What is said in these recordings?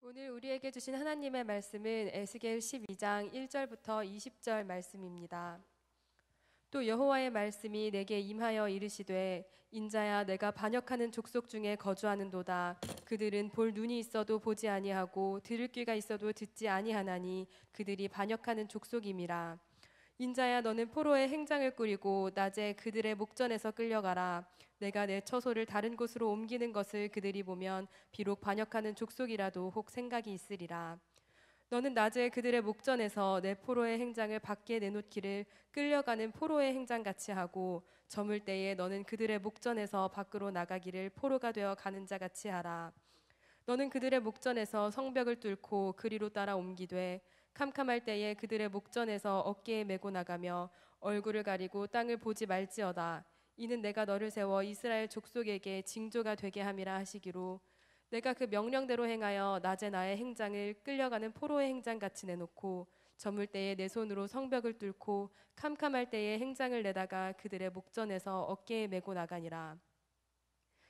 오늘 우리에게 주신 하나님의 말씀은 에스겔 12장 1절부터 20절 말씀입니다. 또 여호와의 말씀이 내게 임하여 이르시되 인자야 내가 반역하는 족속 중에 거주하는도다. 그들은 볼 눈이 있어도 보지 아니하고 들을 귀가 있어도 듣지 아니하나니 그들이 반역하는 족속임이라. 인자야 너는 포로의 행장을 꾸리고 낮에 그들의 목전에서 끌려가라. 내가 내 처소를 다른 곳으로 옮기는 것을 그들이 보면 비록 반역하는 족속이라도 혹 생각이 있으리라. 너는 낮에 그들의 목전에서 내 포로의 행장을 밖에 내놓기를 끌려가는 포로의 행장같이 하고 저물 때에 너는 그들의 목전에서 밖으로 나가기를 포로가 되어 가는 자같이 하라. 너는 그들의 목전에서 성벽을 뚫고 그리로 따라 옮기되 캄캄할 때에 그들의 목전에서 어깨에 메고 나가며 얼굴을 가리고 땅을 보지 말지어다. 이는 내가 너를 세워 이스라엘 족속에게 징조가 되게 함이라 하시기로 내가 그 명령대로 행하여 낮에 나의 행장을 끌려가는 포로의 행장같이 내놓고 저물 때에 내 손으로 성벽을 뚫고 캄캄할 때에 행장을 내다가 그들의 목전에서 어깨에 메고 나가니라.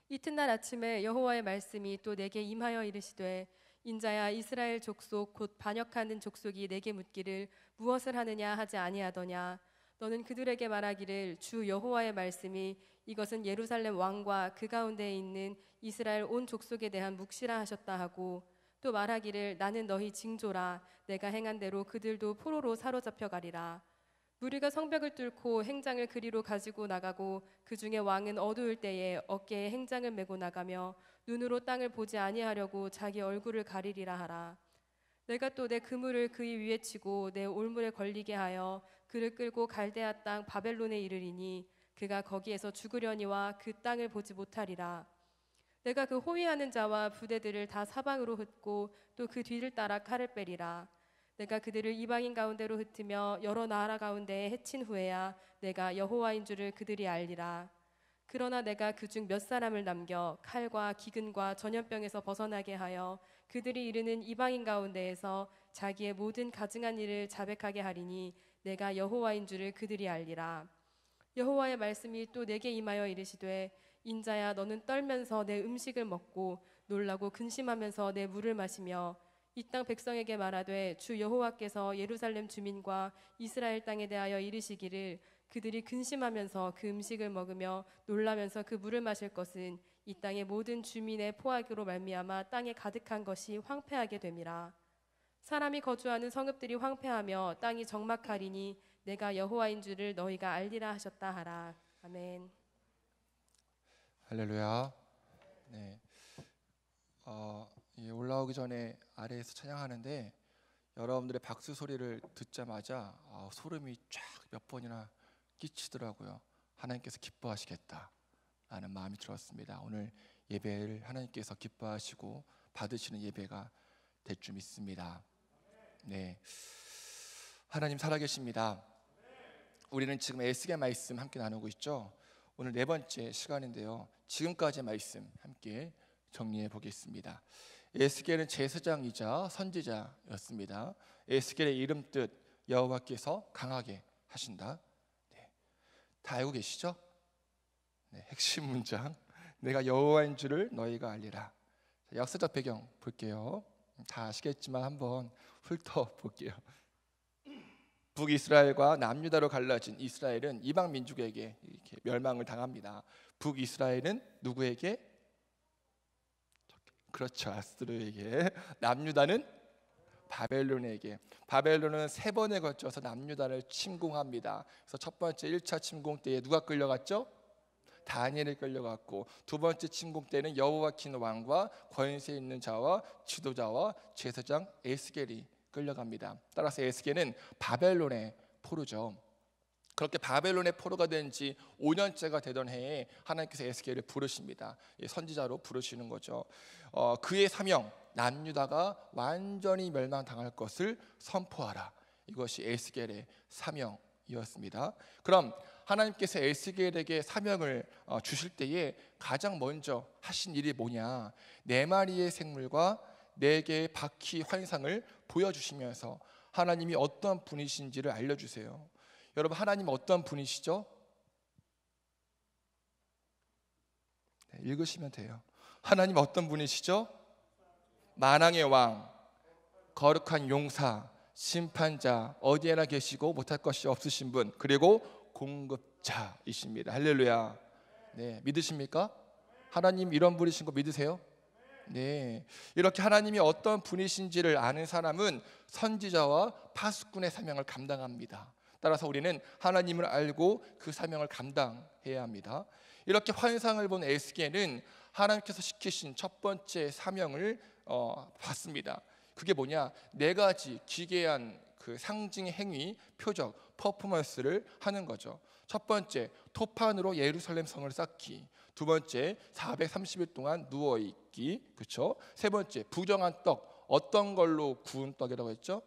이튿날 아침에 여호와의 말씀이 또 내게 임하여 이르시되 인자야 이스라엘 족속 곧 반역하는 족속이 내게 묻기를 무엇을 하느냐 하지 아니하더냐. 너는 그들에게 말하기를 주 여호와의 말씀이 이것은 예루살렘 왕과 그 가운데에 있는 이스라엘 온 족속에 대한 묵시라 하셨다 하고 또 말하기를 나는 너희 징조라. 내가 행한 대로 그들도 포로로 사로잡혀 가리라. 무리가 성벽을 뚫고 행장을 그리로 가지고 나가고 그 중에 왕은 어두울 때에 어깨에 행장을 메고 나가며 눈으로 땅을 보지 아니하려고 자기 얼굴을 가리리라 하라. 내가 또 내 그물을 그의 위에 치고 내 올물에 걸리게 하여 그를 끌고 갈대아 땅 바벨론에 이르리니 그가 거기에서 죽으려니와 그 땅을 보지 못하리라. 내가 그 호위하는 자와 부대들을 다 사방으로 흩고 또 그 뒤를 따라 칼을 빼리라. 내가 그들을 이방인 가운데로 흩으며 여러 나라 가운데에 해친 후에야 내가 여호와인 줄을 그들이 알리라. 그러나 내가 그중 몇 사람을 남겨 칼과 기근과 전염병에서 벗어나게 하여 그들이 이르는 이방인 가운데에서 자기의 모든 가증한 일을 자백하게 하리니 내가 여호와인 줄을 그들이 알리라. 여호와의 말씀이 또 내게 임하여 이르시되 인자야 너는 떨면서 내 음식을 먹고 놀라고 근심하면서 내 물을 마시며 이 땅 백성에게 말하되 주 여호와께서 예루살렘 주민과 이스라엘 땅에 대하여 이르시기를 그들이 근심하면서 그 음식을 먹으며 놀라면서 그 물을 마실 것은 이 땅의 모든 주민의 포악으로 말미암아 땅에 가득한 것이 황폐하게 됨이라. 사람이 거주하는 성읍들이 황폐하며 땅이 적막하리니 내가 여호와인 줄을 너희가 알리라 하셨다 하라. 아멘. 할렐루야. 네. 올라오기 전에 아래에서 찬양하는데 여러분들의 박수 소리를 듣자마자 소름이 쫙 몇 번이나 끼치더라고요. 하나님께서 기뻐하시겠다 라는 마음이 들었습니다. 오늘 예배를 하나님께서 기뻐하시고 받으시는 예배가 될 줄 믿습니다. 네, 하나님 살아계십니다. 우리는 지금 에스겔 말씀 함께 나누고 있죠. 오늘 네 번째 시간인데요, 지금까지의 말씀 함께 정리해 보겠습니다. 에스겔은 제사장이자 선지자였습니다. 에스겔의 이름 뜻 여호와께서 강하게 하신다. 네, 다 알고 계시죠? 네, 핵심 문장 내가 여호와인 줄을 너희가 알리라. 역사적 배경 볼게요. 다 아시겠지만 한번 훑어볼게요. 북이스라엘과 남유다로 갈라진 이스라엘은 이방 민족에게 이렇게 멸망을 당합니다. 북이스라엘은 누구에게? 그렇죠, 아스르에게. 남유다는 바벨론에게. 바벨론은 세 번에 걸쳐서 남유다를 침공합니다. 그래서 첫 번째 1차 침공 때에 누가 끌려갔죠? 다니엘이 끌려갔고, 두 번째 침공 때는 여호야킨 왕과 권세 있는 자와 지도자와 제사장 에스겔이 끌려갑니다. 따라서 에스겔은 바벨론의 포로죠. 그렇게 바벨론의 포로가 된 지 5년째가 되던 해에 하나님께서 에스겔을 부르십니다. 선지자로 부르시는 거죠. 그의 사명, 남유다가 완전히 멸망당할 것을 선포하라. 이것이 에스겔의 사명이었습니다. 그럼 하나님께서 에스겔에게 사명을 주실 때에 가장 먼저 하신 일이 뭐냐? 네 마리의 생물과 네 개의 바퀴 환상을 보여주시면서 하나님이 어떤 분이신지를 알려주세요. 여러분, 하나님 어떤 분이시죠? 네, 읽으시면 돼요. 하나님 어떤 분이시죠? 만왕의 왕, 거룩한 용사, 심판자, 어디에나 계시고 못할 것이 없으신 분, 그리고 공급자이십니다. 할렐루야. 네, 믿으십니까? 하나님 이런 분이신 거 믿으세요? 네, 이렇게 하나님이 어떤 분이신지를 아는 사람은 선지자와 파수꾼의 사명을 감당합니다. 따라서 우리는 하나님을 알고 그 사명을 감당해야 합니다. 이렇게 환상을 본 에스겔은 하나님께서 시키신 첫 번째 사명을 받습니다. 그게 뭐냐? 네 가지 기괴한 그 상징의 행위, 표적, 퍼포먼스를 하는 거죠. 첫 번째, 토판으로 예루살렘 성을 쌓기. 두 번째, 430일 동안 누워있기. 그렇죠? 세 번째, 부정한 떡. 어떤 걸로 구운 떡이라고 했죠?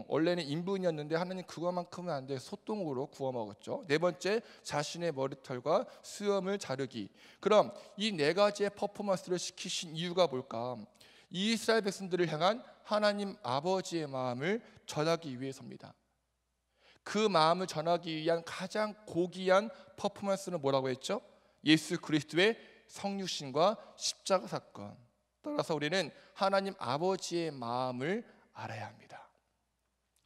원래는 인분이었는데 하나님 그거만큼은 안 돼, 소똥으로 구워 먹었죠. 네 번째, 자신의 머리털과 수염을 자르기. 그럼 이 네 가지의 퍼포먼스를 시키신 이유가 뭘까? 이스라엘 백성들을 향한 하나님 아버지의 마음을 전하기 위해서입니다. 그 마음을 전하기 위한 가장 고귀한 퍼포먼스는 뭐라고 했죠? 예수 그리스도의 성육신과 십자가 사건. 따라서 우리는 하나님 아버지의 마음을 알아야 합니다.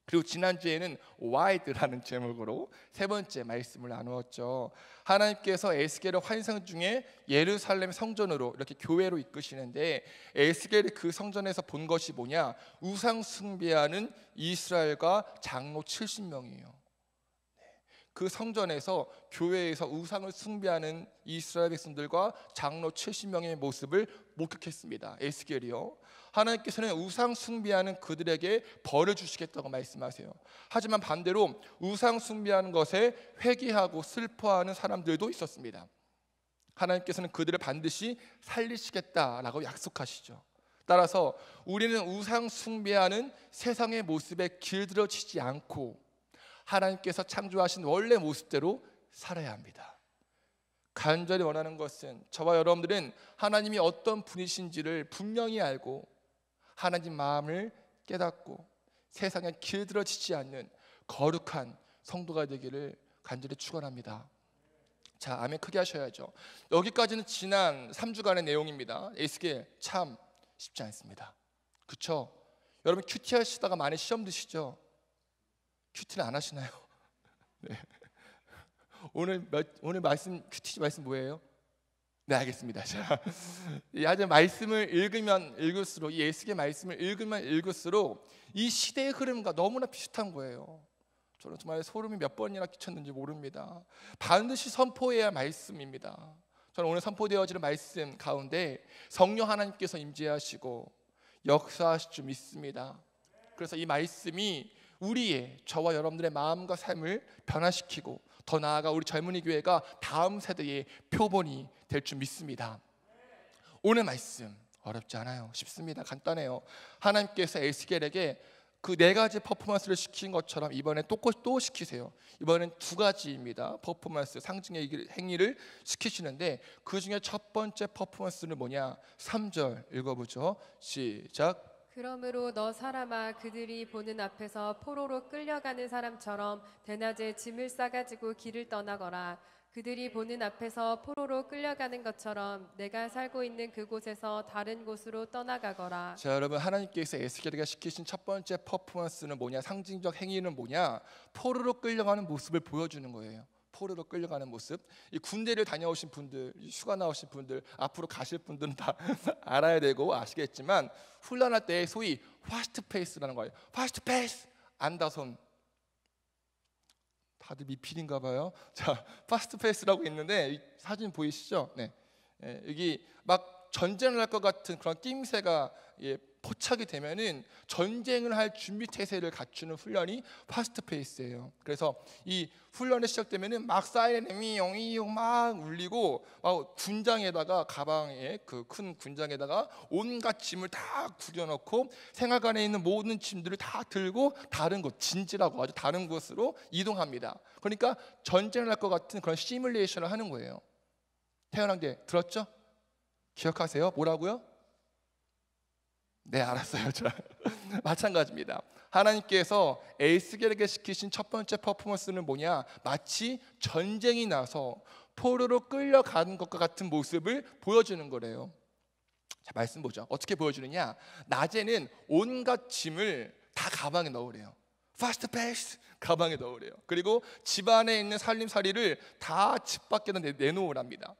그리고 지난주에는 Why라는 제목으로 세 번째 말씀을 나누었죠. 하나님께서 에스겔의 환상 중에 예루살렘 성전으로 이렇게 교회로 이끄시는데, 에스겔이 그 성전에서 본 것이 뭐냐? 우상 숭배하는 이스라엘과 장로 70명이에요. 그 성전에서, 교회에서 우상을 숭배하는 이스라엘 백성들과 장로 70명의 모습을 목격했습니다. 에스겔이요. 하나님께서는 우상 숭배하는 그들에게 벌을 주시겠다고 말씀하세요. 하지만 반대로 우상 숭배하는 것에 회개하고 슬퍼하는 사람들도 있었습니다. 하나님께서는 그들을 반드시 살리시겠다라고 약속하시죠. 따라서 우리는 우상 숭배하는 세상의 모습에 길들여지지 않고 하나님께서 창조하신 원래 모습대로 살아야 합니다. 간절히 원하는 것은 저와 여러분들은 하나님이 어떤 분이신지를 분명히 알고 하나님 마음을 깨닫고 세상에 길들여지지 않는 거룩한 성도가 되기를 간절히 축원합니다. 자, 아멘 크게 하셔야죠. 여기까지는 지난 3주간의 내용입니다. 에스겔 참 쉽지 않습니다. 그렇죠? 여러분 큐티 하시다가 많이 시험 드시죠? 큐티는 안 하시나요? 네. 오늘 말씀, 큐티 말씀 뭐예요? 네, 알겠습니다. 자, 아주 말씀을 읽으면 읽을수록, 이 에스겔 말씀을 읽으면 읽을수록 이 시대의 흐름과 너무나 비슷한 거예요. 저는 정말 소름이 몇 번이나 끼쳤는지 모릅니다. 반드시 선포해야 할 말씀입니다. 저는 오늘 선포되어지는 말씀 가운데 성령 하나님께서 임재하시고 역사하실 줄 믿습니다. 그래서 이 말씀이 우리의, 저와 여러분들의 마음과 삶을 변화시키고 더 나아가 우리 젊은이 교회가 다음 세대의 표본이 될 줄 믿습니다. 오늘 말씀 어렵지 않아요. 쉽습니다. 간단해요. 하나님께서 에스겔에게 그 네 가지 퍼포먼스를 시킨 것처럼 이번에 또 시키세요. 이번엔 두 가지입니다. 퍼포먼스, 상징의 행위를 시키시는데 그 중에 첫 번째 퍼포먼스는 뭐냐? 3절 읽어보죠. 시작. 그러므로 너 사람아, 그들이 보는 앞에서 포로로 끌려가는 사람처럼 대낮에 짐을 싸가지고 길을 떠나거라. 그들이 보는 앞에서 포로로 끌려가는 것처럼 내가 살고 있는 그곳에서 다른 곳으로 떠나가거라. 자, 여러분, 하나님께서 에스겔에게 시키신 첫 번째 퍼포먼스는 뭐냐? 상징적 행위는 뭐냐? 포로로 끌려가는 모습을 보여주는 거예요. 포로로 끌려가는 모습. 이 군대를 다녀오신 분들, 휴가 나오신 분들, 앞으로 가실 분들은 다 알아야 되고 아시겠지만, 훈련할 때 소위 파스트 페이스라는 거예요. 파스트 페이스, 안다손. 다들 미필인가 봐요. 자, 파스트 페이스라고 있는데 사진 보이시죠? 네. 여기 막 전쟁을 할 것 같은 그런 낌새가 포착이 되면은 전쟁을 할 준비 태세를 갖추는 훈련이 파스트 페이스예요. 그래서 이 훈련이 시작되면은 막 사이렌이 영이용 막 울리고, 막 군장에다가, 가방에 그 큰 군장에다가 온갖 짐을 다 구겨놓고 생활관에 있는 모든 짐들을 다 들고 다른 곳, 진지라고 아주 다른 곳으로 이동합니다. 그러니까 전쟁을 할 것 같은 그런 시뮬레이션을 하는 거예요. 태어난게 들었죠? 기억하세요? 뭐라고요? 네, 알았어요. 자, 마찬가지입니다. 하나님께서 에스겔에게 시키신 첫 번째 퍼포먼스는 뭐냐? 마치 전쟁이 나서 포로로 끌려가는 것과 같은 모습을 보여주는 거래요. 자, 말씀 보죠. 어떻게 보여주느냐? 낮에는 온갖 짐을 다 가방에 넣으래요. 파스트 패스 가방에 넣으래요. 그리고 집 안에 있는 살림살이를 다 집 밖에다 내놓으랍니다.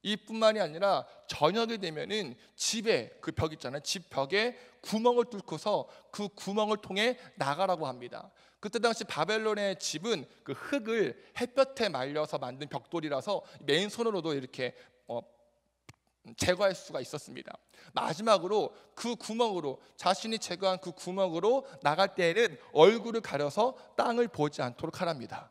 이뿐만이 아니라 저녁이 되면은 집에 그 벽 있잖아요. 집 벽에 구멍을 뚫고서 그 구멍을 통해 나가라고 합니다. 그때 당시 바벨론의 집은 그 흙을 햇볕에 말려서 만든 벽돌이라서 맨손으로도 이렇게 제거할 수가 있었습니다. 마지막으로 그 구멍으로, 자신이 제거한 그 구멍으로 나갈 때에는 얼굴을 가려서 땅을 보지 않도록 하랍니다.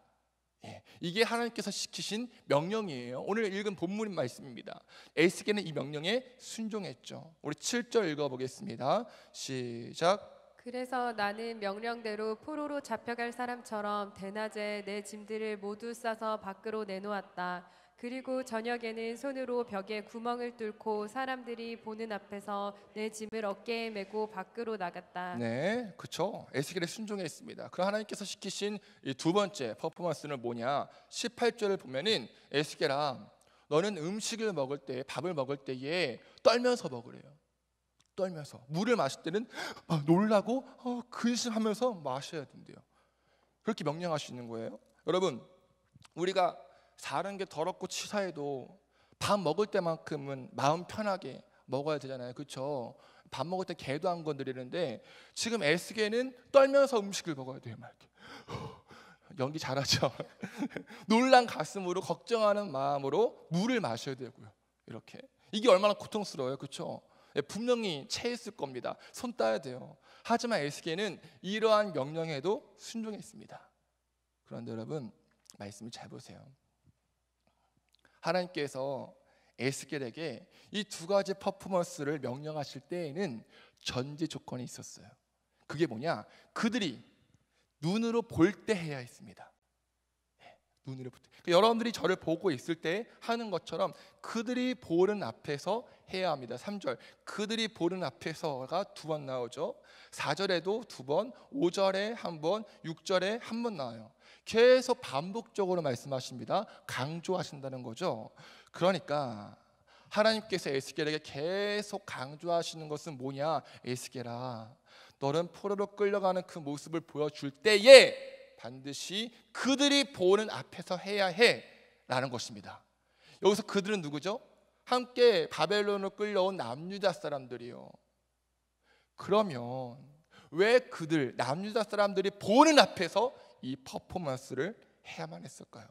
이게 하나님께서 시키신 명령이에요. 오늘 읽은 본문 말씀입니다. 에스겔은 이 명령에 순종했죠. 우리 7절 읽어보겠습니다. 시작. 그래서 나는 명령대로 포로로 잡혀갈 사람처럼 대낮에 내 짐들을 모두 싸서 밖으로 내놓았다. 그리고 저녁에는 손으로 벽에 구멍을 뚫고 사람들이 보는 앞에서 내 짐을 어깨에 메고 밖으로 나갔다. 네, 그렇죠. 에스겔에 순종했습니다. 그 하나님께서 시키신 이 두 번째 퍼포먼스는 뭐냐? 18절을 보면은 에스겔아, 너는 음식을 먹을 때, 밥을 먹을 때에 떨면서 먹으래요. 떨면서. 물을 마실 때는 놀라고 근심하면서 마셔야 된대요. 그렇게 명령하시는 거예요. 여러분, 우리가 사는 게 더럽고 치사해도 밥 먹을 때만큼은 마음 편하게 먹어야 되잖아요. 그렇죠? 밥 먹을 때 개도 안 건드리는데 지금 에스겔은 떨면서 음식을 먹어야 돼요. 막 연기 잘하죠. 놀란 가슴으로 걱정하는 마음으로 물을 마셔야 되고요. 이렇게 이게 얼마나 고통스러워요. 그렇죠? 분명히 체했을 겁니다. 손 따야 돼요. 하지만 에스겔은 이러한 명령에도 순종했습니다. 그런데 여러분, 말씀을 잘 보세요. 하나님께서 에스겔에게 이 두 가지 퍼포먼스를 명령하실 때에는 전제 조건이 있었어요. 그게 뭐냐? 그들이 눈으로 볼 때 해야 했습니다. 눈으로 볼 때. 그러니까 여러분들이 저를 보고 있을 때 하는 것처럼 그들이 보는 앞에서 해야 합니다. 3절. 그들이 보는 앞에서가 두 번 나오죠. 4절에도 두 번, 5절에 한 번, 6절에 한 번 나와요. 계속 반복적으로 말씀하십니다. 강조하신다는 거죠. 그러니까 하나님께서 에스겔에게 계속 강조하시는 것은 뭐냐? 에스겔아, 너는 포로로 끌려가는 그 모습을 보여줄 때에 반드시 그들이 보는 앞에서 해야 해 라는 것입니다. 여기서 그들은 누구죠? 함께 바벨론으로 끌려온 남유다 사람들이요. 그러면 왜 그들 남유다 사람들이 보는 앞에서 이 퍼포먼스를 해야만 했을까요?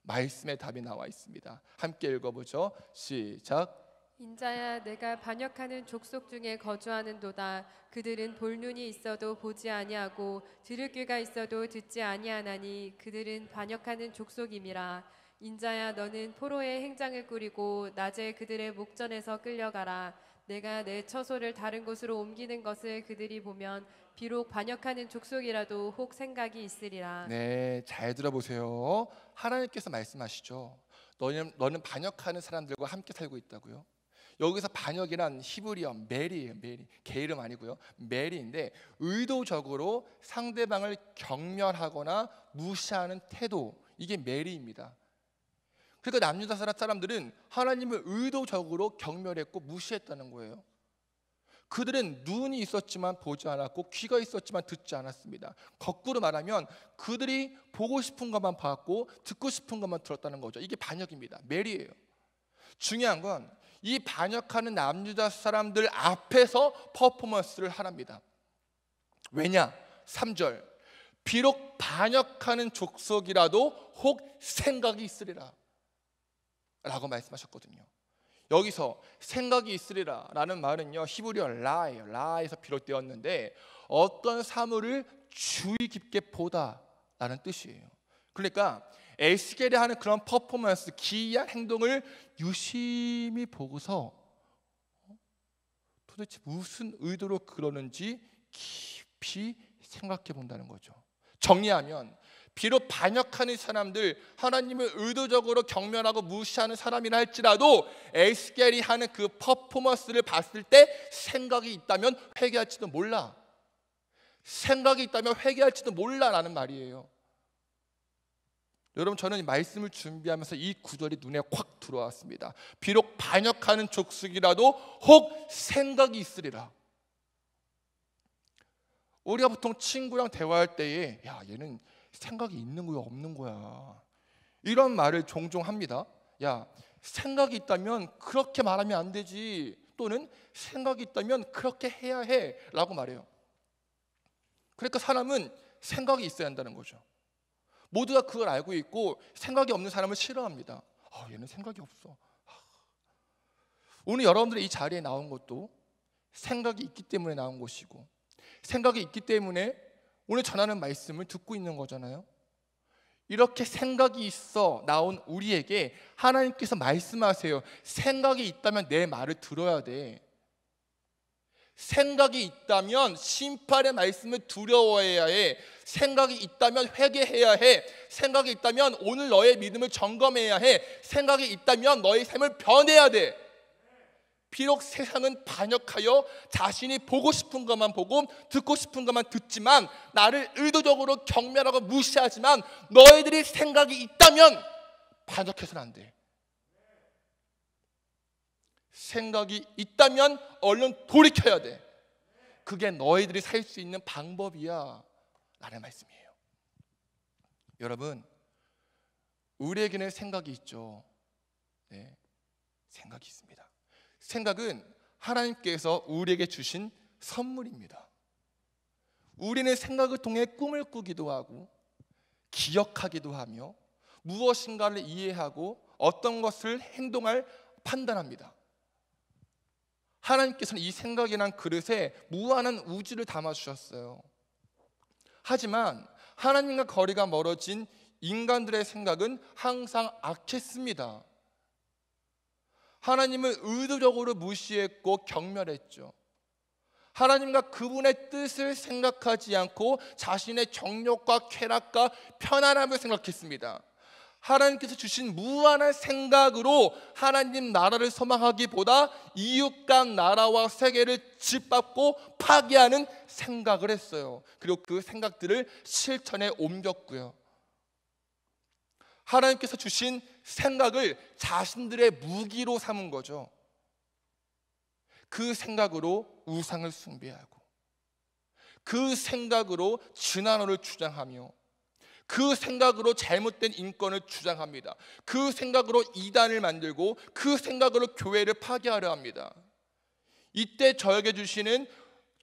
말씀의 답이 나와 있습니다. 함께 읽어보죠. 시작. 인자야, 내가 반역하는 족속 중에 거주하는도다. 그들은 볼 눈이 있어도 보지 아니하고 들을 귀가 있어도 듣지 아니하나니 그들은 반역하는 족속임이라. 인자야, 너는 포로의 행장을 꾸리고 낮에 그들의 목전에서 끌려가라. 내가 내 처소를 다른 곳으로 옮기는 것을 그들이 보면 비록 반역하는 족속이라도 혹 생각이 있으리라. 네, 잘 들어보세요. 하나님께서 말씀하시죠. 너는 반역하는 사람들과 함께 살고 있다고요. 여기서 반역이란 히브리어 메리예요. 메리. 개 이름 아니고요. 메리인데 의도적으로 상대방을 경멸하거나 무시하는 태도, 이게 메리입니다. 그러니까 남유다 사람들은 하나님을 의도적으로 경멸했고 무시했다는 거예요. 그들은 눈이 있었지만 보지 않았고 귀가 있었지만 듣지 않았습니다. 거꾸로 말하면 그들이 보고 싶은 것만 봤고 듣고 싶은 것만 들었다는 거죠. 이게 반역입니다. 메리예요. 중요한 건 이 반역하는 남유다 사람들 앞에서 퍼포먼스를 하랍니다. 왜냐? 3절. 비록 반역하는 족속이라도 혹 생각이 있으리라 라고 말씀하셨거든요. 여기서 생각이 있으리라 라는 말은요, 히브리어 라예요. 라에서 비롯되었는데 어떤 사물을 주의 깊게 보다 라는 뜻이에요. 그러니까 에스겔이 하는 그런 퍼포먼스, 기이한 행동을 유심히 보고서 도대체 무슨 의도로 그러는지 깊이 생각해 본다는 거죠. 정리하면 비록 반역하는 사람들, 하나님을 의도적으로 경멸하고 무시하는 사람이라 할지라도 에스겔이 하는 그 퍼포먼스를 봤을 때 생각이 있다면 회개할지도 몰라. 생각이 있다면 회개할지도 몰라라는 말이에요. 여러분, 저는 이 말씀을 준비하면서 이 구절이 눈에 확 들어왔습니다. 비록 반역하는 족속이라도 혹 생각이 있으리라. 우리가 보통 친구랑 대화할 때에 야, 얘는 생각이 있는 거야 없는 거야, 이런 말을 종종 합니다. 야, 생각이 있다면 그렇게 말하면 안 되지, 또는 생각이 있다면 그렇게 해야 해 라고 말해요. 그러니까 사람은 생각이 있어야 한다는 거죠. 모두가 그걸 알고 있고 생각이 없는 사람을 싫어합니다. 얘는 생각이 없어. 오늘 여러분들이 이 자리에 나온 것도 생각이 있기 때문에 나온 것이고, 생각이 있기 때문에 오늘 전하는 말씀을 듣고 있는 거잖아요. 이렇게 생각이 있어 나온 우리에게 하나님께서 말씀하세요. 생각이 있다면 내 말을 들어야 돼. 생각이 있다면 심판의 말씀을 두려워해야 해. 생각이 있다면 회개해야 해. 생각이 있다면 오늘 너의 믿음을 점검해야 해. 생각이 있다면 너의 삶을 변해야 돼. 비록 세상은 반역하여 자신이 보고 싶은 것만 보고 듣고 싶은 것만 듣지만, 나를 의도적으로 경멸하고 무시하지만, 너희들이 생각이 있다면 반역해서는 안 돼. 생각이 있다면 얼른 돌이켜야 돼. 그게 너희들이 살 수 있는 방법이야 라는 말씀이에요. 여러분, 우리에게는 생각이 있죠. 네, 생각이 있습니다. 생각은 하나님께서 우리에게 주신 선물입니다. 우리는 생각을 통해 꿈을 꾸기도 하고 기억하기도 하며 무엇인가를 이해하고 어떤 것을 행동할 판단합니다. 하나님께서는 이 생각이란 그릇에 무한한 우주를 담아주셨어요. 하지만 하나님과 거리가 멀어진 인간들의 생각은 항상 악했습니다. 하나님을 의도적으로 무시했고 경멸했죠. 하나님과 그분의 뜻을 생각하지 않고 자신의 정욕과 쾌락과 편안함을 생각했습니다. 하나님께서 주신 무한한 생각으로 하나님 나라를 소망하기보다 이웃과 나라와 세계를 짓밟고 파괴하는 생각을 했어요. 그리고 그 생각들을 실천에 옮겼고요. 하나님께서 주신 생각을 자신들의 무기로 삼은 거죠. 그 생각으로 우상을 숭배하고, 그 생각으로 진화론을 주장하며, 그 생각으로 잘못된 인권을 주장합니다. 그 생각으로 이단을 만들고, 그 생각으로 교회를 파괴하려 합니다. 이때 저에게 주시는,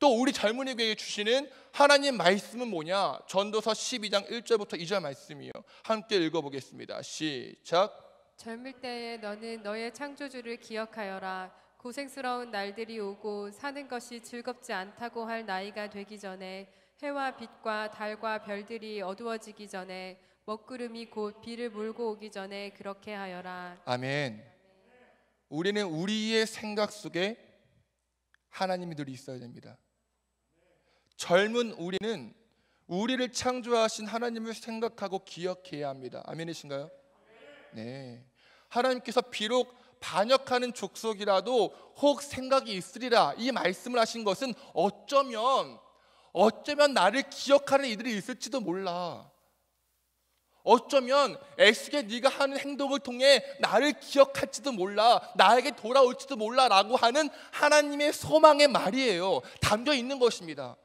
또 우리 젊은이에게 주시는 하나님 말씀은 뭐냐? 전도서 12장 1절부터 2절 말씀이요. 함께 읽어보겠습니다. 시작. 젊을 때에 너는 너의 창조주를 기억하여라. 고생스러운 날들이 오고 사는 것이 즐겁지 않다고 할 나이가 되기 전에, 해와 빛과 달과 별들이 어두워지기 전에, 먹구름이 곧 비를 몰고 오기 전에 그렇게 하여라. 아멘. 우리는 우리의 생각 속에 하나님이 늘 있어야 됩니다. 젊은 우리는 우리를 창조하신 하나님을 생각하고 기억해야 합니다. 아멘이신가요? 네. 하나님께서 비록 반역하는 족속이라도 혹 생각이 있으리라, 이 말씀을 하신 것은 어쩌면 나를 기억하는 이들이 있을지도 몰라. 어쩌면 애쓰게 네가 하는 행동을 통해 나를 기억할지도 몰라, 나에게 돌아올지도 몰라 라고 하는 하나님의 소망의 말이에요. 담겨 있는 것입니다.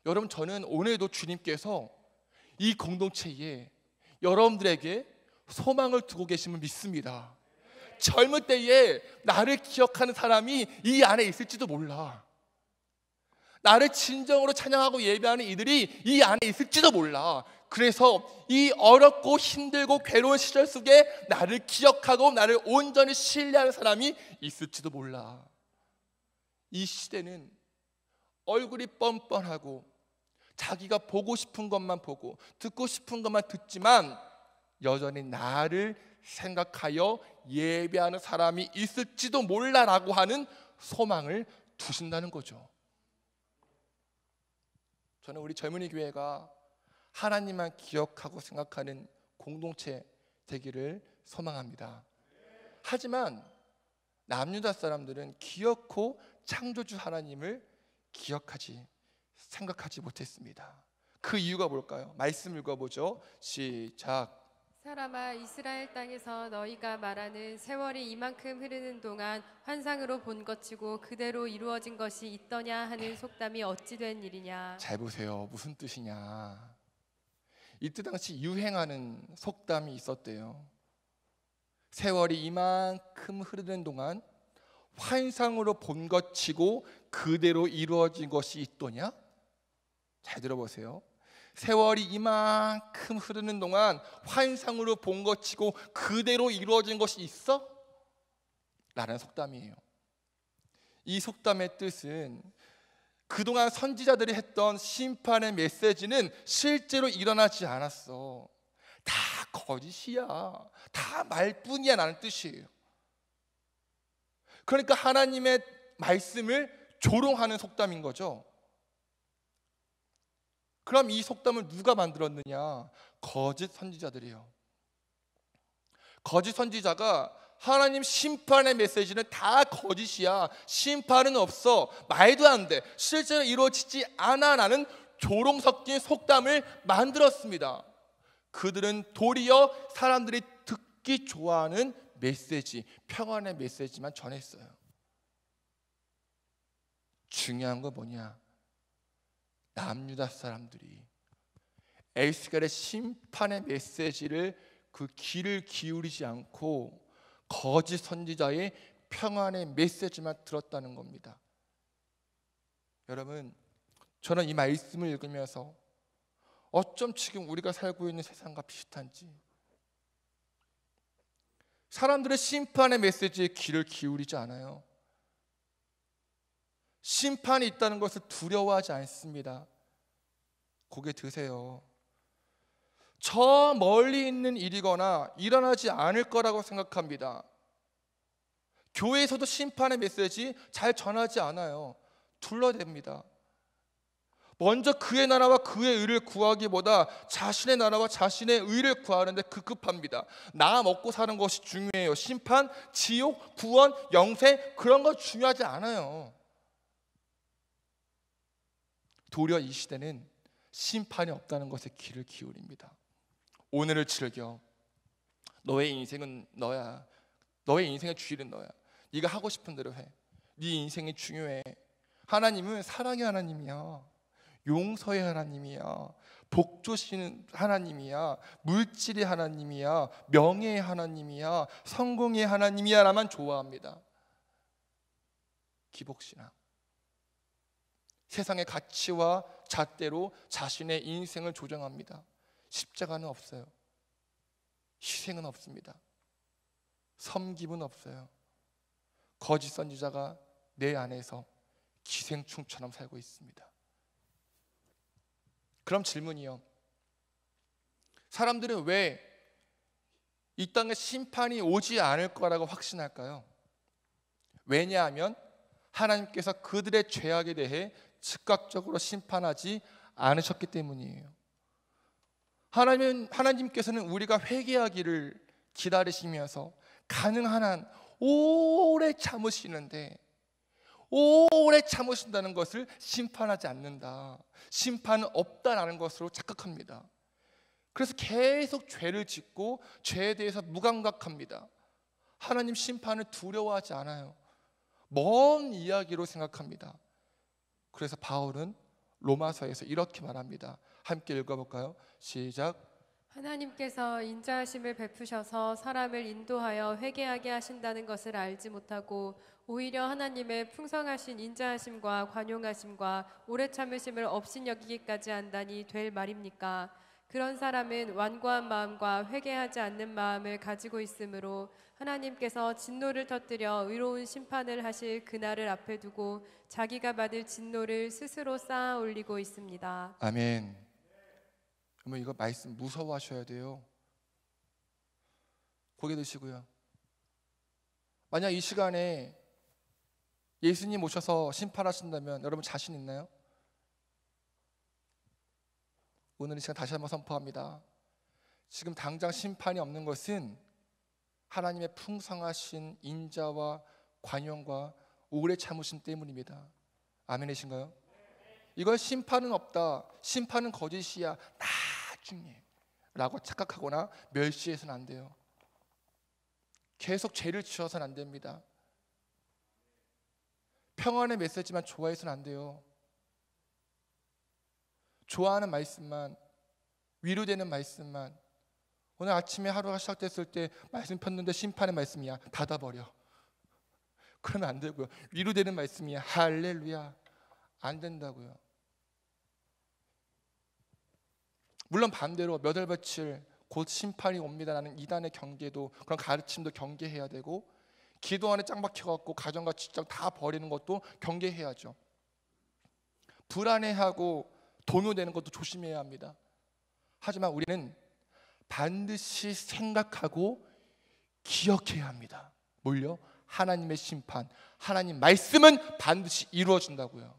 여러분, 저는 오늘도 주님께서 이 공동체에 여러분들에게 소망을 두고 계심을 믿습니다. 젊을 때에 나를 기억하는 사람이 이 안에 있을지도 몰라. 나를 진정으로 찬양하고 예배하는 이들이 이 안에 있을지도 몰라. 그래서 이 어렵고 힘들고 괴로운 시절 속에 나를 기억하고 나를 온전히 신뢰하는 사람이 있을지도 몰라. 이 시대는 얼굴이 뻔뻔하고 자기가 보고 싶은 것만 보고 듣고 싶은 것만 듣지만, 여전히 나를 생각하여 예배하는 사람이 있을지도 몰라라고 하는 소망을 두신다는 거죠. 저는 우리 젊은이 교회가 하나님만 기억하고 생각하는 공동체 되기를 소망합니다. 하지만 남유다 사람들은 기어코 창조주 하나님을 생각하지 못했습니다. 그 이유가 뭘까요? 말씀 읽어보죠. 시작. 사람아, 이스라엘 땅에서 너희가 말하는 세월이 이만큼 흐르는 동안 환상으로 본 것이고 그대로 이루어진 것이 있더냐 하는 속담이 어찌 된 일이냐. 잘 보세요. 무슨 뜻이냐. 이때 당시 유행하는 속담이 있었대요. 세월이 이만큼 흐르는 동안 환상으로 본 것이고 그대로 이루어진 것이 있더냐? 잘 들어보세요. 세월이 이만큼 흐르는 동안 환상으로 본 것이고 그대로 이루어진 것이 있어? 라는 속담이에요. 이 속담의 뜻은 그동안 선지자들이 했던 심판의 메시지는 실제로 일어나지 않았어. 다 거짓이야. 다 말뿐이야 라는 뜻이에요. 그러니까 하나님의 말씀을 조롱하는 속담인 거죠. 그럼 이 속담을 누가 만들었느냐? 거짓 선지자들이에요. 거짓 선지자가 하나님 심판의 메시지는 다 거짓이야. 심판은 없어. 말도 안 돼. 실제로 이루어지지 않아 라는 조롱 섞인 속담을 만들었습니다. 그들은 도리어 사람들이 듣기 좋아하는 메시지, 평안의 메시지만 전했어요. 중요한 건 뭐냐? 남유다 사람들이 에스겔의 심판의 메시지를 그 귀를 기울이지 않고 거짓 선지자의 평안의 메시지만 들었다는 겁니다. 여러분, 저는 이 말씀을 읽으면서 어쩜 지금 우리가 살고 있는 세상과 비슷한지, 사람들의 심판의 메시지에 귀를 기울이지 않아요. 심판이 있다는 것을 두려워하지 않습니다. 고개 드세요. 저 멀리 있는 일이거나 일어나지 않을 거라고 생각합니다. 교회에서도 심판의 메시지 잘 전하지 않아요. 둘러댑니다. 먼저 그의 나라와 그의 의를 구하기보다 자신의 나라와 자신의 의를 구하는데 급급합니다. 나 먹고 사는 것이 중요해요. 심판, 지옥, 구원, 영생 그런 거 중요하지 않아요. 도리어 이 시대는 심판이 없다는 것에 귀를 기울입니다. 오늘을 즐겨. 너의 인생은 너야. 너의 인생의 주일은 너야. 네가 하고 싶은 대로 해. 네 인생이 중요해. 하나님은 사랑의 하나님이야. 용서의 하나님이야. 복 주시는 하나님이야. 물질의 하나님이야. 명예의 하나님이야. 성공의 하나님이야 라만 좋아합니다. 기복신앙. 세상의 가치와 잣대로 자신의 인생을 조정합니다. 십자가는 없어요. 희생은 없습니다. 섬김은 없어요. 거짓 선지자가 내 안에서 기생충처럼 살고 있습니다. 그럼 질문이요. 사람들은 왜 이 땅에 심판이 오지 않을 거라고 확신할까요? 왜냐하면 하나님께서 그들의 죄악에 대해 즉각적으로 심판하지 않으셨기 때문이에요. 하나님께서는 우리가 회개하기를 기다리시면서 가능한 한 오래 참으시는데, 오래 참으신다는 것을 심판하지 않는다, 심판은 없다라는 것으로 착각합니다. 그래서 계속 죄를 짓고 죄에 대해서 무감각합니다. 하나님 심판을 두려워하지 않아요. 먼 이야기로 생각합니다. 그래서 바울은 로마서에서 이렇게 말합니다. 함께 읽어볼까요? 시작. 하나님께서 인자하심을 베푸셔서 사람을 인도하여 회개하게 하신다는 것을 알지 못하고 오히려 하나님의 풍성하신 인자하심과 관용하심과 오래 참으심을 업신여기기까지 한다니 될 말입니까? 그런 사람은 완고한 마음과 회개하지 않는 마음을 가지고 있으므로 하나님께서 진노를 터뜨려 의로운 심판을 하실 그날을 앞에 두고 자기가 받을 진노를 스스로 쌓아 올리고 있습니다. 아멘. 그러면 이거 말씀 무서워하셔야 돼요. 고개 드시고요. 만약 이 시간에 예수님 오셔서 심판하신다면 여러분 자신 있나요? 오늘 이 시간 다시 한번 선포합니다. 지금 당장 심판이 없는 것은 하나님의 풍성하신 인자와 관용과 오래 참으심 때문입니다. 아멘이신가요? 이건 심판은 없다, 심판은 거짓이야, 나중에 라고 착각하거나 멸시해서는 안 돼요. 계속 죄를 지어서는 안 됩니다. 평안의 메시지만 좋아해서는 안 돼요. 좋아하는 말씀만, 위로되는 말씀만. 오늘 아침에 하루가 시작됐을 때 말씀 폈는데 심판의 말씀이야, 닫아버려. 그러면 안 되고요. 위로되는 말씀이야, 할렐루야. 안 된다고요. 물론 반대로 몇 월 며칠 곧 심판이 옵니다라는 이단의 경계도, 그런 가르침도 경계해야 되고, 기도 안에 짱 박혀갖고 가정과 직장 다 버리는 것도 경계해야죠. 불안해하고 동요되는 것도 조심해야 합니다. 하지만 우리는 반드시 생각하고 기억해야 합니다. 뭘요? 하나님의 심판, 하나님 말씀은 반드시 이루어진다고요.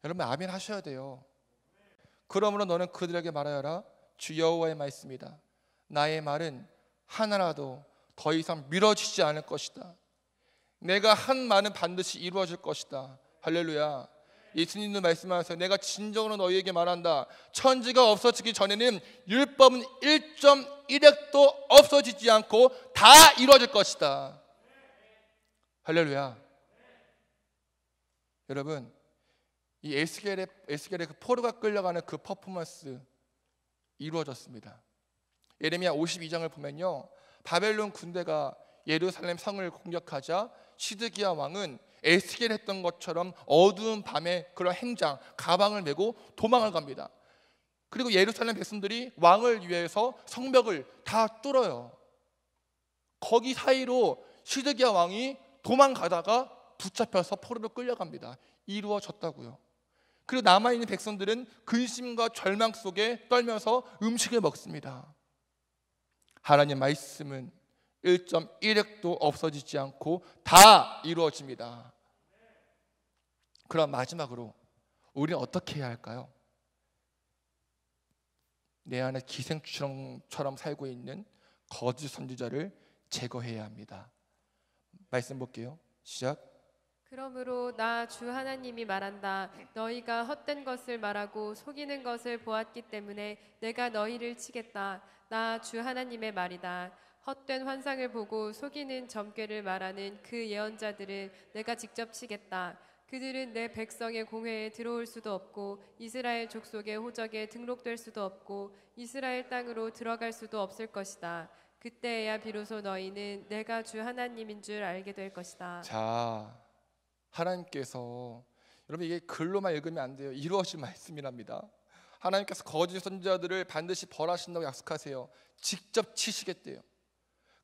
여러분 아멘 하셔야 돼요. 그러므로 너는 그들에게 말하여라. 주 여호와의 말씀이다. 나의 말은 하나라도 더 이상 미뤄지지 않을 것이다. 내가 한 말은 반드시 이루어질 것이다. 할렐루야. 예수님도 말씀하세요. 내가 진정으로 너희에게 말한다. 천지가 없어지기 전에는 율법은 1.1획도 없어지지 않고 다 이루어질 것이다. 할렐루야. 여러분, 이 에스겔의 그 포로가 끌려가는 그 퍼포먼스 이루어졌습니다. 예레미야 52장을 보면요, 바벨론 군대가 예루살렘 성을 공격하자 시드기야 왕은 에스겔 했던 것처럼 어두운 밤에 그런 행장, 가방을 메고 도망을 갑니다. 그리고 예루살렘 백성들이 왕을 위해서 성벽을 다 뚫어요. 거기 사이로 시드기야 왕이 도망가다가 붙잡혀서 포로로 끌려갑니다. 이루어졌다고요. 그리고 남아있는 백성들은 근심과 절망 속에 떨면서 음식을 먹습니다. 하나님 말씀은 1.1획도 없어지지 않고 다 이루어집니다. 그럼 마지막으로 우리는 어떻게 해야 할까요? 내 안에 기생충처럼 살고 있는 거짓 선지자를 제거해야 합니다. 말씀 볼게요. 시작. 그러므로 나 주 하나님이 말한다. 너희가 헛된 것을 말하고 속이는 것을 보았기 때문에 내가 너희를 치겠다. 나 주 하나님의 말이다. 헛된 환상을 보고 속이는 점괘를 말하는 그 예언자들을 내가 직접 치겠다. 그들은 내 백성의 공회에 들어올 수도 없고 이스라엘 족속의 호적에 등록될 수도 없고 이스라엘 땅으로 들어갈 수도 없을 것이다. 그때야 비로소 너희는 내가 주 하나님인 줄 알게 될 것이다. 자, 하나님께서, 여러분 이게 글로만 읽으면 안 돼요. 이루어질 말씀이랍니다. 하나님께서 거짓 선지자들을 반드시 벌하신다고 약속하세요. 직접 치시겠대요.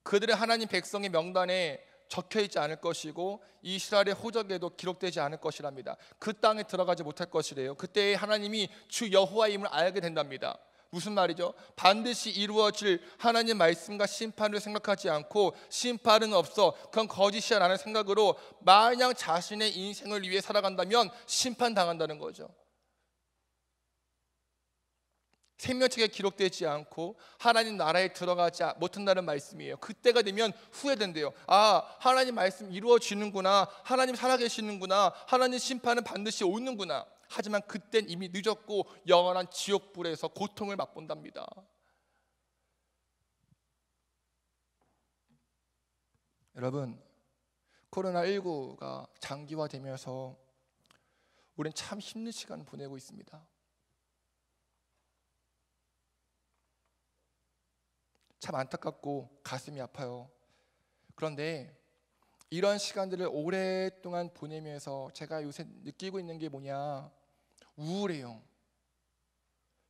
그들의 하나님 백성의 명단에 적혀있지 않을 것이고 이스라엘의 호적에도 기록되지 않을 것이랍니다. 그 땅에 들어가지 못할 것이래요. 그때 하나님이 주 여호와임을 알게 된답니다. 무슨 말이죠? 반드시 이루어질 하나님 말씀과 심판을 생각하지 않고 심판은 없어, 그건 거짓이야 라는 생각으로 마냥 자신의 인생을 위해 살아간다면 심판당한다는 거죠. 생명책에 기록되지 않고 하나님 나라에 들어가지 못한다는 말씀이에요. 그때가 되면 후회된대요. 아, 하나님 말씀 이루어지는구나, 하나님 살아계시는구나, 하나님 심판은 반드시 오는구나. 하지만 그땐 이미 늦었고 영원한 지옥불에서 고통을 맛본답니다. 여러분, 코로나19가 장기화되면서 우리는 참 힘든 시간을 보내고 있습니다. 참 안타깝고 가슴이 아파요. 그런데 이런 시간들을 오랫동안 보내면서 제가 요새 느끼고 있는 게 뭐냐, 우울의 영,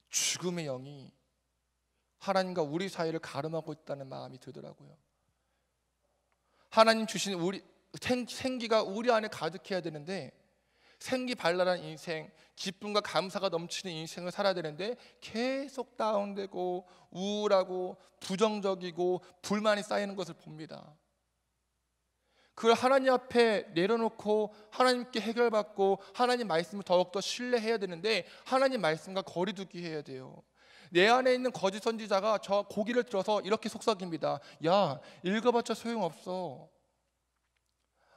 죽음의 영이 하나님과 우리 사이를 가름하고 있다는 마음이 들더라고요. 하나님 주신 우리 생기가 우리 안에 가득해야 되는데, 생기발랄한 인생, 기쁨과 감사가 넘치는 인생을 살아야 되는데 계속 다운되고 우울하고 부정적이고 불만이 쌓이는 것을 봅니다. 그걸 하나님 앞에 내려놓고 하나님께 해결받고 하나님 말씀을 더욱더 신뢰해야 되는데 하나님 말씀과 거리두기 해야 돼요. 내 안에 있는 거짓 선지자가 저 고기를 들어서 이렇게 속삭입니다. 야, 읽어봤자 소용없어.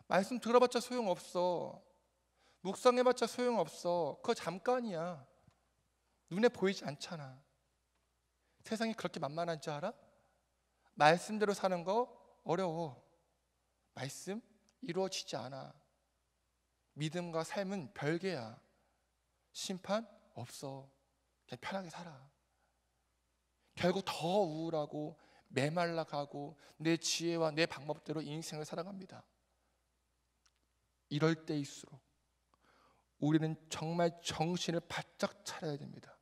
말씀 들어봤자 소용없어. 묵상해봤자 소용없어. 그거 잠깐이야. 눈에 보이지 않잖아. 세상이 그렇게 만만한 줄 알아? 말씀대로 사는 거 어려워. 말씀 이루어지지 않아. 믿음과 삶은 별개야. 심판 없어. 그냥 편하게 살아. 결국 더 우울하고 메말라가고 내 지혜와 내 방법대로 인생을 살아갑니다. 이럴 때일수록 우리는 정말 정신을 바짝 차려야 됩니다.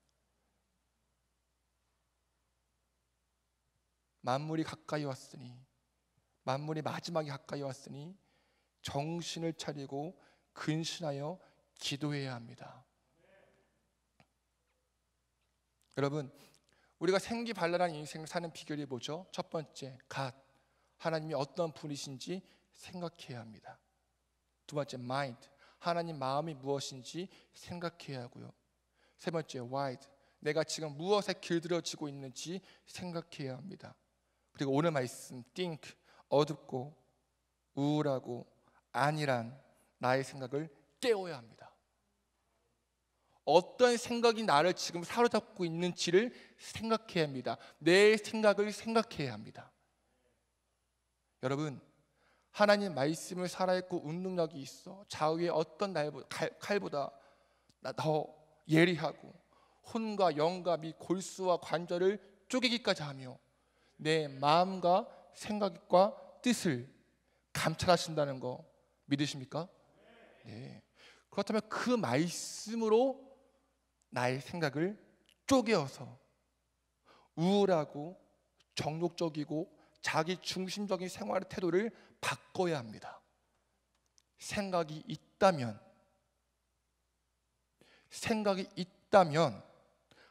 만물이 가까이 왔으니, 만물이 마지막에 가까이 왔으니 정신을 차리고 근신하여 기도해야 합니다. 여러분, 우리가 생기발랄한 인생을 사는 비결이 뭐죠? 첫 번째, 하나님이 어떤 분이신지 생각해야 합니다. 두 번째, mind, 하나님 마음이 무엇인지 생각해야 하고요. 세 번째, wide, 내가 지금 무엇에 길들여지고 있는지 생각해야 합니다. 그리고 오늘 말씀, think, 어둡고 우울하고 안일한 나의 생각을 깨워야 합니다. 어떤 생각이 나를 지금 사로잡고 있는지를 생각해야 합니다. 내 생각을 생각해야 합니다. 여러분, 하나님 말씀을 살아있고 운동력이 있어. 좌우에 어떤 칼보다 더 예리하고 혼과 영과 및 골수와 관절을 쪼개기까지 하며 내 마음과 생각과 뜻을 감찰하신다는 거 믿으십니까? 네. 그렇다면 그 말씀으로 나의 생각을 쪼개어서 우울하고 정욕적이고 자기 중심적인 생활의 태도를 바꿔야 합니다. 생각이 있다면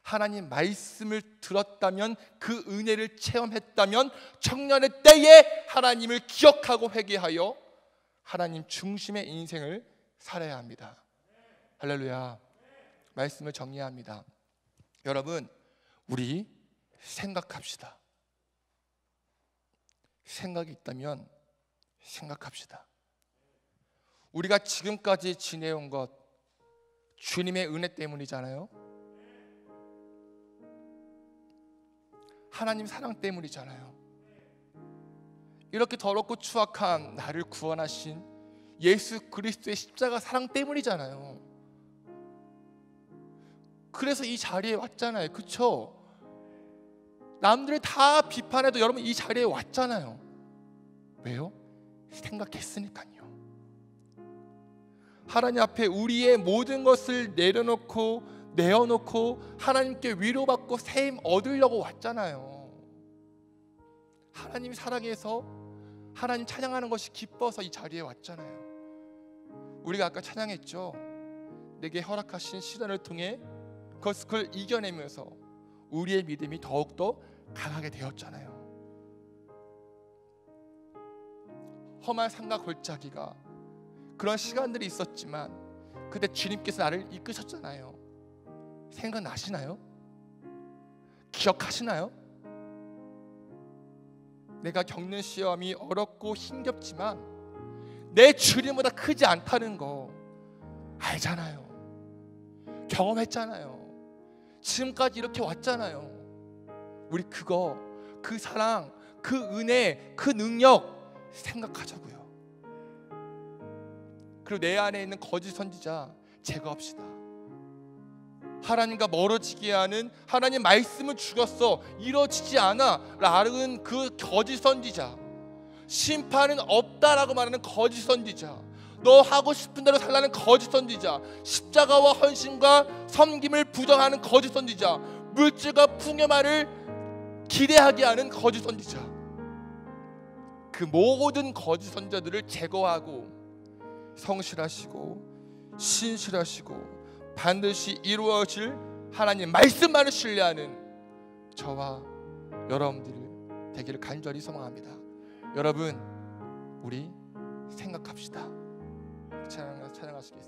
하나님 말씀을 들었다면 그 은혜를 체험했다면 청년의 때에 하나님을 기억하고 회개하여 하나님 중심의 인생을 살아야 합니다. 할렐루야. 말씀을 정리합니다. 여러분, 우리 생각합시다. 생각이 있다면 생각합시다. 우리가 지금까지 지내온 것 주님의 은혜 때문이잖아요. 하나님 사랑 때문이잖아요. 이렇게 더럽고 추악한 나를 구원하신 예수 그리스도의 십자가 사랑 때문이잖아요. 그래서 이 자리에 왔잖아요. 그렇죠? 남들이 다 비판해도 여러분 이 자리에 왔잖아요. 왜요? 생각했으니까요. 하나님 앞에 우리의 모든 것을 내어놓고 하나님께 위로받고 세임 얻으려고 왔잖아요. 하나님 사랑해서 하나님 찬양하는 것이 기뻐서 이 자리에 왔잖아요. 우리가 아까 찬양했죠. 내게 허락하신 시련을 통해 그걸 이겨내면서 우리의 믿음이 더욱더 강하게 되었잖아요. 험한 산과 골짜기가 그런 시간들이 있었지만 그때 주님께서 나를 이끄셨잖아요. 생각나시나요? 기억하시나요? 내가 겪는 시험이 어렵고 힘겹지만 내 주님보다 크지 않다는 거 알잖아요. 경험했잖아요. 지금까지 이렇게 왔잖아요. 우리 그 사랑, 그 은혜, 그 능력 생각하자고요. 그리고 내 안에 있는 거짓 선지자 제거합시다. 하나님과 멀어지게 하는 하나님 말씀을 죽였어 이루어지지 않아 라는 그 거짓 선지자, 심판은 없다라고 말하는 거짓 선지자, 너 하고 싶은 대로 살라는 거짓 선지자, 십자가와 헌신과 섬김을 부정하는 거짓 선지자, 물질과 풍요만을 기대하게 하는 거짓 선지자, 그 모든 거짓 선지자들을 제거하고 성실하시고 신실하시고 반드시 이루어질 하나님 말씀만을 신뢰하는 저와 여러분들이 되기를 간절히 소망합니다. 여러분, 우리 생각합시다. 찬양하시겠습니다.